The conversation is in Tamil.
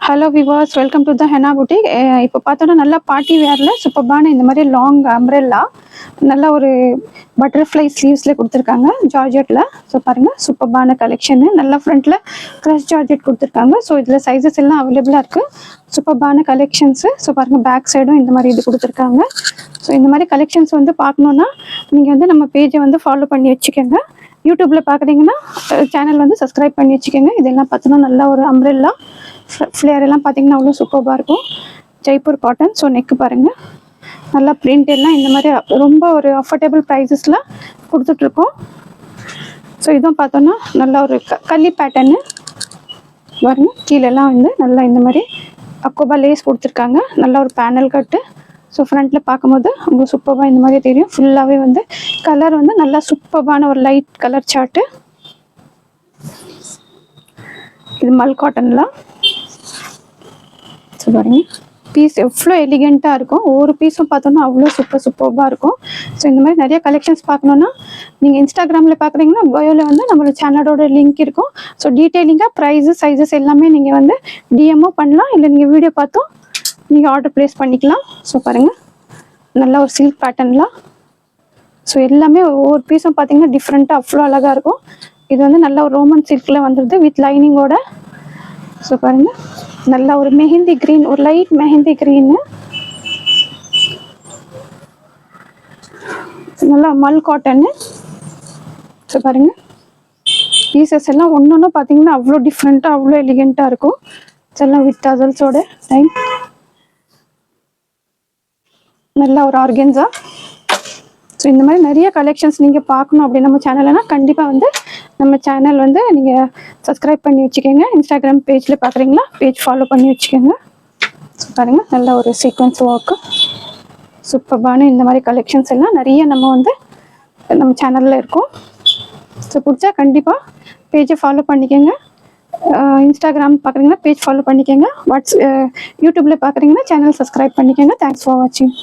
Hello viewers, welcome to the henna boutique. இப்போ பார்த்தோன்னா நல்லா பார்ட்டி வேரில் சூப்பர்பான இந்த மாதிரி லாங் அம்ப்ரெல்லா நல்ல ஒரு பட்டர்ஃப்ளை ஸ்லீவ்ஸில் கொடுத்துருக்காங்க ஜார்ஜெட்டில். ஸோ பாருங்கள், சூப்பர்பான கலெக்ஷனு. நல்லா ஃப்ரண்ட்டில் க்ரஷ் ஜார்ஜெட் கொடுத்துருக்காங்க. ஸோ இதில் சைஸஸ் எல்லாம் அவைலபிளாக இருக்குது. சூப்பர்பான கலெக்ஷன்ஸு. ஸோ பாருங்கள், பேக் சைடும் இந்த மாதிரி இது கொடுத்துருக்காங்க. ஸோ இந்த மாதிரி கலெக்ஷன்ஸ் வந்து பார்க்கணுன்னா நீங்கள் வந்து நம்ம பேஜை வந்து ஃபாலோ பண்ணி வச்சுக்கோங்க. யூடியூப்பில் பார்க்குறீங்கன்னா சேனல் வந்து சப்ஸ்கிரைப் பண்ணி வச்சுக்கோங்க. இதெல்லாம் பார்த்தோன்னா நல்ல ஒரு அம்ப்ரெல்லா ஃப்ளேர் எல்லாம் பார்த்தீங்கன்னா அவ்வளோ சூப்பராக இருக்கும். ஜெய்ப்பூர் காட்டன். ஸோ நெக்கு பாருங்கள், நல்லா பிரிண்ட் எல்லாம் இந்த மாதிரி ரொம்ப ஒரு அஃபோர்டபுள் ப்ரைஸஸில் கொடுத்துட்ருக்கோம். ஸோ இதுவும் பார்த்தோன்னா நல்லா ஒரு கள்ளி பேட்டர்னு பாருங்க. கீழெல்லாம் வந்து நல்லா இந்த மாதிரி அக்கோபா லேஸ் கொடுத்துருக்காங்க. நல்லா ஒரு பேனல் கட்டு. ஸோ ஃப்ரண்ட்டில் பார்க்கும்போது ரொம்ப சூப்பராக இந்த மாதிரி தெரியும். ஃபுல்லாகவே வந்து கலர் வந்து நல்லா சூப்பரான ஒரு லைட் கலர் சார்ட்டு. இது மல் காட்டன்லாம். ஸோ பாருங்க, பீஸ் எவ்வளோ எலிகெண்ட்டாக இருக்கும். ஒவ்வொரு பீஸும் பார்த்தோன்னா அவ்வளோ சூப்பராக இருக்கும். ஸோ இந்த மாதிரி நிறைய கலெக்ஷன்ஸ் பார்க்கணுன்னா நீங்கள் இன்ஸ்டாகிராமில் பார்க்குறீங்கன்னா பயோவில் வந்து நம்மளோட சேனலோட லிங்க் இருக்கும். ஸோ டீட்டெயிலிங்காக ப்ரைஸு சைஸஸ் எல்லாமே நீங்கள் வந்து டிஎம்ஓ பண்ணலாம், இல்லை நீங்கள் வீடியோ பார்த்தும் நீங்கள் ஆர்டர் ப்ளேஸ் பண்ணிக்கலாம். ஸோ பாருங்கள், நல்லா ஒரு சில்க் பேட்டர்ன்லாம். ஸோ எல்லாமே ஒவ்வொரு பீஸும் பார்த்தீங்கன்னா டிஃப்ரெண்ட்டாக அவ்வளோ அழகாக இருக்கும். இது வந்து நல்ல ஒரு ரோமன் சில்கில் வந்துடுது வித் லைனிங்கோட. ஸோ பாருங்கள், நல்லா ஒரு மெஹந்தி க்ரீன், ஒரு லைட் மெஹந்தி க்ரீனு. நல்லா மல் காட்டனு. ஸோ பாருங்கள், பீசஸ் எல்லாம் ஒன்று ஒன்று பார்த்தீங்கன்னா அவ்வளோ டிஃப்ரெண்ட்டாக அவ்வளோ எலிகெண்ட்டாக இருக்கும். எல்லாம் வித் அதல்ஸோட டைம். நல்லா ஒரு ஆர்கென்ஸா. ஸோ இந்த மாதிரி நிறைய கலெக்ஷன்ஸ் நீங்கள் பார்க்கணும் அப்படின்னு நம்ம சேனல்னா கண்டிப்பாக வந்து நம்ம சேனல் வந்து நீங்கள் சப்ஸ்கிரைப் பண்ணி வச்சுக்கோங்க. இன்ஸ்டாகிராம் பேஜில் பார்க்குறீங்களா, பேஜ் ஃபாலோ பண்ணி வச்சுக்கோங்க. ஸோ பாருங்கள், நல்ல ஒரு சீக்வன்ஸ் ஒர்க்கு. சூப்பர்பான இந்த மாதிரி கலெக்ஷன்ஸ் எல்லாம் நிறைய நம்ம வந்து நம்ம சேனலில் இருக்கும். ஸோ பிடிச்சா கண்டிப்பாக பேஜை ஃபாலோ பண்ணிக்கோங்க. இன்ஸ்டாகிராம் பார்க்குறீங்கன்னா பேஜ் ஃபாலோ பண்ணிக்கோங்க. யூடியூப்பில் பார்க்குறீங்கன்னா சேனல் சப்ஸ்கிரைப் பண்ணிக்கோங்க. தேங்க்ஸ் ஃபார் வாட்சிங்.